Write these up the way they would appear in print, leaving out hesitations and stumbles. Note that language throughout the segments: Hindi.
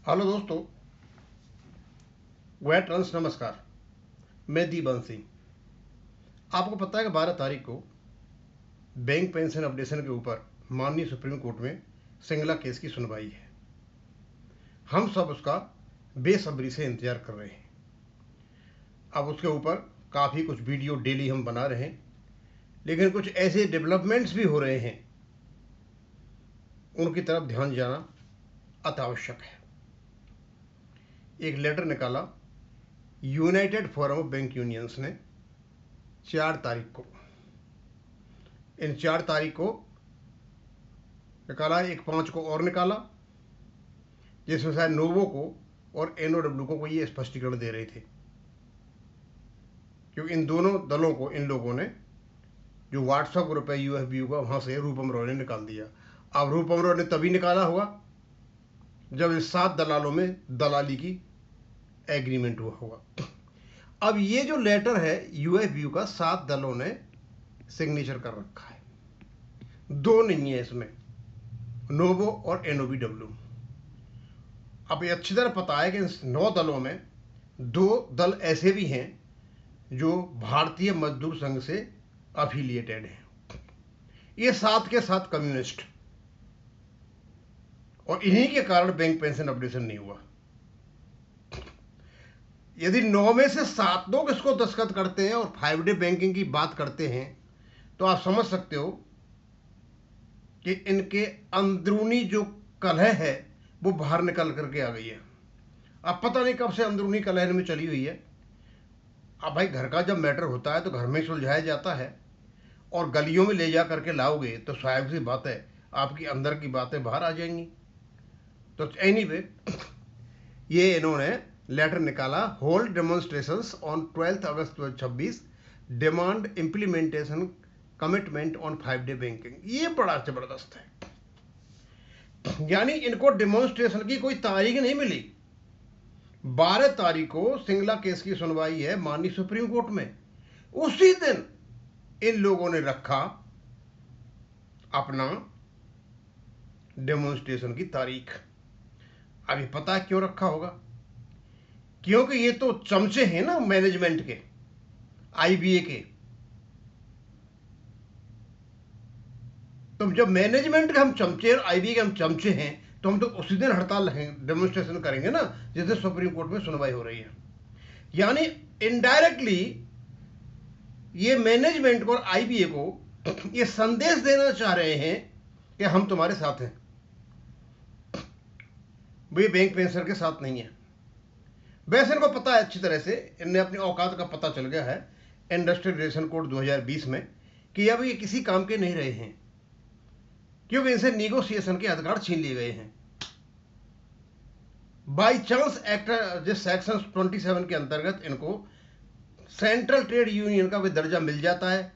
हेलो दोस्तों, वेट रंस नमस्कार। मैं दीपन सिंह। आपको पता है कि 12 तारीख को बैंक पेंशन अपडेशन के ऊपर माननीय सुप्रीम कोर्ट में सिंगला केस की सुनवाई है। हम सब उसका बेसब्री से इंतजार कर रहे हैं। अब उसके ऊपर काफ़ी कुछ वीडियो डेली हम बना रहे हैं, लेकिन कुछ ऐसे डेवलपमेंट्स भी हो रहे हैं, उनकी तरफ ध्यान जाना अत्यावश्यक है। एक लेटर निकाला United forum of bank unions ने 4 तारीख को। इन 4 तारीख को निकाला, एक 5 को और निकाला, जिसमें शायद नोवो को और एनओडब्ल्यू को ये स्पष्टीकरण दे रहे थे, क्योंकि इन दोनों दलों को इन लोगों ने जो व्हाट्सएप ग्रुप है यूएफबीयू का, वहाँ से रूपम रॉय ने निकाल दिया। अब रूपम रॉय ने तभी निकाला होगा जब इस 7 दलालों में दलाली की एग्रीमेंट हुआ होगा। अब ये जो लेटर है यूएफबीयू का, 7 दलों ने सिग्नेचर कर रखा है, 2 नहीं है इसमें, नोवो और एनओबीडब्ल्यू। अब ये अच्छी तरह पता है कि इन 9 दलों में 2 दल ऐसे भी हैं जो भारतीय मजदूर संघ से अफिलिएटेड हैं। ये 7 के 7 कम्युनिस्ट, और इन्हीं के कारण बैंक पेंशन अपडेशन नहीं हुआ। यदि 9 में से 7 लोग इसको दस्तखत करते हैं और 5 डे बैंकिंग की बात करते हैं, तो आप समझ सकते हो कि इनके अंदरूनी जो कलह है वो बाहर निकल करके आ गई है। अब पता नहीं कब से अंदरूनी कलह इनमें चली हुई है। अब भाई, घर का जब मैटर होता है तो घर में ही सुलझाया जाता है, और गलियों में ले जा करके लाओगे तो स्वाभाविक सी बात है आपकी अंदर की बातें बाहर आ जाएंगी। तो एनीवे, ये इन्होंने लेटर निकाला, hold demonstrations on 12 August 2026, demand implementation commitment on 5 day banking. ये बड़ा जबरदस्त है। यानी इनको डेमोन्स्ट्रेशन की कोई तारीख नहीं मिली। 12 तारीख को सिंगला केस की सुनवाई है माननीय सुप्रीम कोर्ट में। उसी दिन इन लोगों ने रखा अपना डेमोन्स्ट्रेशन की तारीख। अभी पता है क्यों रखा होगा? क्योंकि ये तो चमचे हैं ना मैनेजमेंट के, आईबीए के। तो जब मैनेजमेंट के हम चमचे और आईबीए के हम चमचे हैं, तो हम तो उसी दिन हड़ताल डेमोन्स्ट्रेशन करेंगे ना जिस दिन सुप्रीम कोर्ट में सुनवाई हो रही है। यानी इनडायरेक्टली ये मैनेजमेंट को और आईबीए को ये संदेश देना चाह रहे हैं कि हम तुम्हारे साथ हैं, वे बैंक पेंशन के साथ नहीं है। वैसे इनको पता है अच्छी तरह से, इनने अपनी औकात का पता चल गया है इंडस्ट्रियल रिलेशन कोड 2020 में कि अब ये किसी काम के नहीं रहे हैं, क्योंकि इनसे निगोशिएशन के अधिकार छीन लिए गए हैं। बाई चांस एक्ट जिस सेक्शन 27 के अंतर्गत इनको सेंट्रल ट्रेड यूनियन का कोई दर्जा मिल जाता है,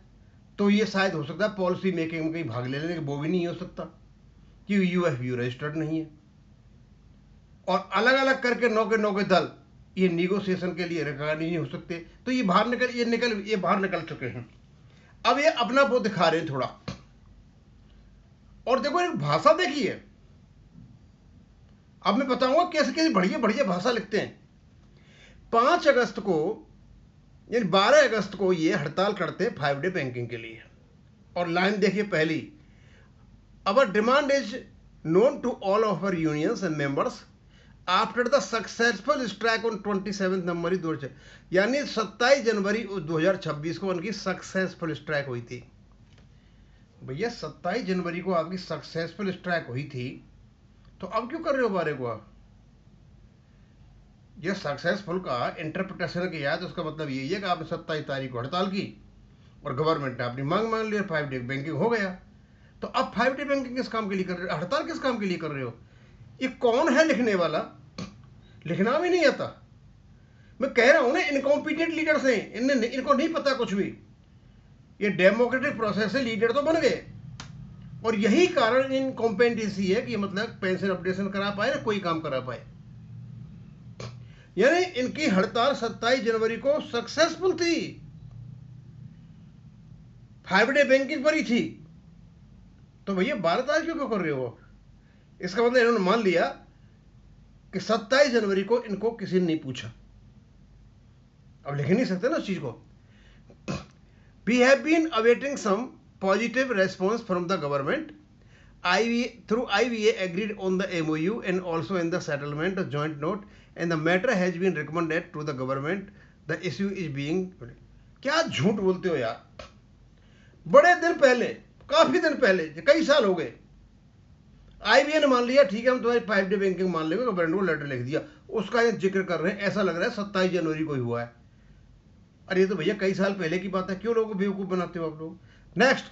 तो ये शायद हो सकता है पॉलिसी मेकिंग में कहीं भाग ले लेने, वो भी नहीं हो सकता क्योंकि यूएफबीयू रजिस्टर्ड नहीं है। और अलग अलग करके 9 के दल ये निगोशिएशन के लिए रिकॉर्ड नहीं हो सकते, तो ये बाहर निकल चुके हैं। अब ये अपना वो दिखा रहे हैं थोड़ा। और देखो, एक भाषा देखिए, अब मैं बताऊंगा कैसे कैसे बढ़िया बढ़िया भाषा लिखते हैं। 5 अगस्त को यानी 12 अगस्त को ये हड़ताल करते हैं 5 डे बैंकिंग के लिए। और लाइन देखिए पहली, our demand is known to all of our unions and members after the successful strike on 27 January 2000, यानी 27 जनवरी 2026 को उनकी सक्सेसफुल स्ट्राइक हुई थी। भैया, 27 जनवरी को आपकी सक्सेसफुल स्ट्राइक हुई थी, तो अब क्यों कर रहे हो 12 को आप? ये सक्सेसफुल का इंटरप्रिटेशन किया है तो उसका मतलब यही है कि आपने 27 तारीख को हड़ताल की और गवर्नमेंट ने अपनी मांग मान ली, 5 डे बैंकिंग हो गया। तो अब 5 डे बैंकिंग किस काम के लिए कर रहे हो? हड़ताल किस काम के लिए कर रहे हो? ये कौन है लिखने वाला? लिखना भी नहीं आता। मैं कह रहा हूं ना, इनकॉम्पिटेंट लीडर्स हैं, इनको नहीं पता कुछ भी। ये डेमोक्रेटिक प्रोसेस से लीडर तो बन गए, और यही कारण इनकॉम्पिटेंसी है कि मतलब पेंशन अपडेशन करा पाए ना कोई काम करा पाए। यानी इनकी हड़ताल 27 जनवरी को सक्सेसफुल थी, 5 डे बैंकिंग पर ही थी। तो भैया 12 तारीख क्यों कर रहे हो? इसका मतलब इन्होंने मान लिया कि 27 जनवरी को इनको किसी ने नहीं पूछा। अब लिख नहीं सकते ना उस चीज को। We have been awaiting some positive response from the government. IVA agreed on the MOU and also in the settlement joint note, and the matter has been recommended to the government. The issue is being. क्या झूठ बोलते हो यार। बड़े दिन पहले, काफी दिन पहले, कई साल हो गए, IVA ने मान लिया ठीक है हम तुम्हारी 5 डे बैंकिंग मान लेंगे, गवर्नमेंट को लेटर लिख दिया, उसका ये जिक्र कर रहे हैं, ऐसा लग रहा है 27 जनवरी को ही हुआ है। अरे ये तो भैया कई साल पहले की बात है, क्यों लोगों को बेवकूफ बनाते हो आप लोग। Next,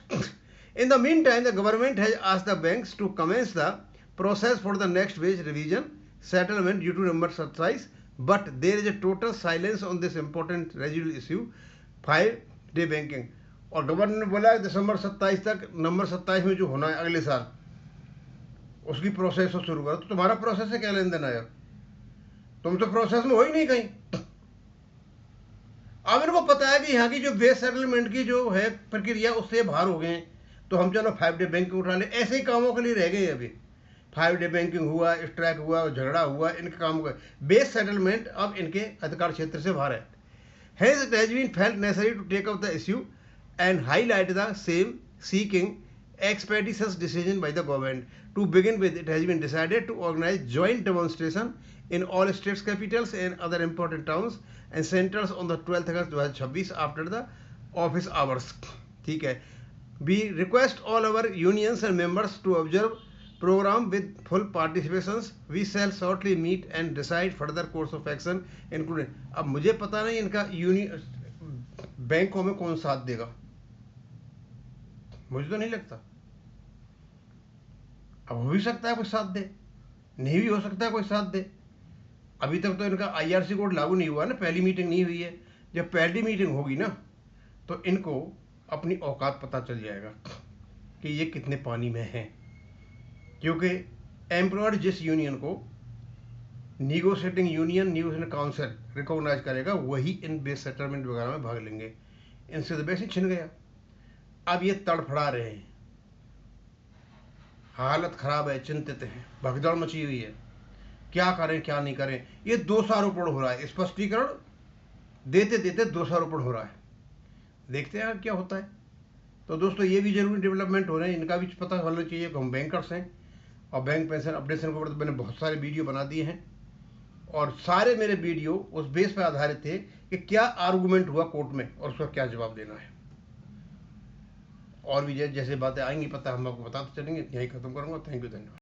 in the mean time the government has asked the banks to commence the process for the next wage revision settlement due to number 27, but there is a total silence on this important residual issue 5 day banking. और गवर्नर ने बोला दिसंबर 27 तक, नंबर 27 में जो होना है अगले साल, उसकी प्रोसेस को शुरू करो। तो तुम्हारा प्रोसेस से क्या लेन देन आया, तुम तो प्रोसेस में हो ही नहीं कहीं। अब इनको पता है कि यहाँ की जो बेस सेटलमेंट की जो है प्रक्रिया उससे बाहर हो गए हैं, तो हम चलो 5 डे बैंकिंग उठा ले। ऐसे ही कामों के लिए रह गए अभी, 5 डे बैंकिंग हुआ, स्ट्राइक हुआ, झगड़ा हुआ, इनके काम हुआ, बेस सेटलमेंट अब इनके अधिकार क्षेत्र से बाहर है। Hence it has been felt necessary to take up the issue and highlight the same, seeking expeditious decision by the government. To begin with, it has been decided to organize joint demonstration in all states capitals and other important towns and centers on the 12th August 2026 after the office hours. ठीक है। We request all our unions and members to observe program with full participations. We shall shortly meet and decide further course of action including. अब मुझे पता नहीं इनका बैंकों में कौन साथ देगा, मुझे तो नहीं लगता। अब हो भी सकता है कोई साथ दे, नहीं भी हो सकता है कोई साथ दे। अभी तक तो इनका IRC कोड लागू नहीं हुआ ना, पहली मीटिंग नहीं हुई है। जब पहली मीटिंग होगी ना तो इनको अपनी औकात पता चल जाएगा कि ये कितने पानी में हैं, क्योंकि एम्प्लॉयड जिस यूनियन को negotiating union news council recognise करेगा वही इन बेस सेटलमेंट वगैरह में भाग लेंगे। इनसे तो बेस ही छिन गया। अब ये तड़फड़ा रहे हैं, हालत खराब है, चिंतित हैं, भगदड़ मची हुई है, क्या करें क्या नहीं करें। ये दोषारोपण हो रहा है, स्पष्टीकरण देते देते दोषारोपण हो रहा है। देखते हैं क्या होता है। तो दोस्तों ये भी जरूरी डेवलपमेंट हो रहे हैं, इनका भी पता होना चाहिए कि हम बैंकर्स हैं और बैंक पेंशन अपडेशन के ऊपर तो मैंने बहुत सारे वीडियो बना दिए हैं, और सारे मेरे वीडियो उस बेस पर आधारित थे कि क्या आर्गूमेंट हुआ कोर्ट में और उसका क्या जवाब देना है। और भी जैसे बातें आएंगी पता हम आपको बताते चलेंगे। यहीं खत्म करूंगा। थैंक यू, धन्यवाद।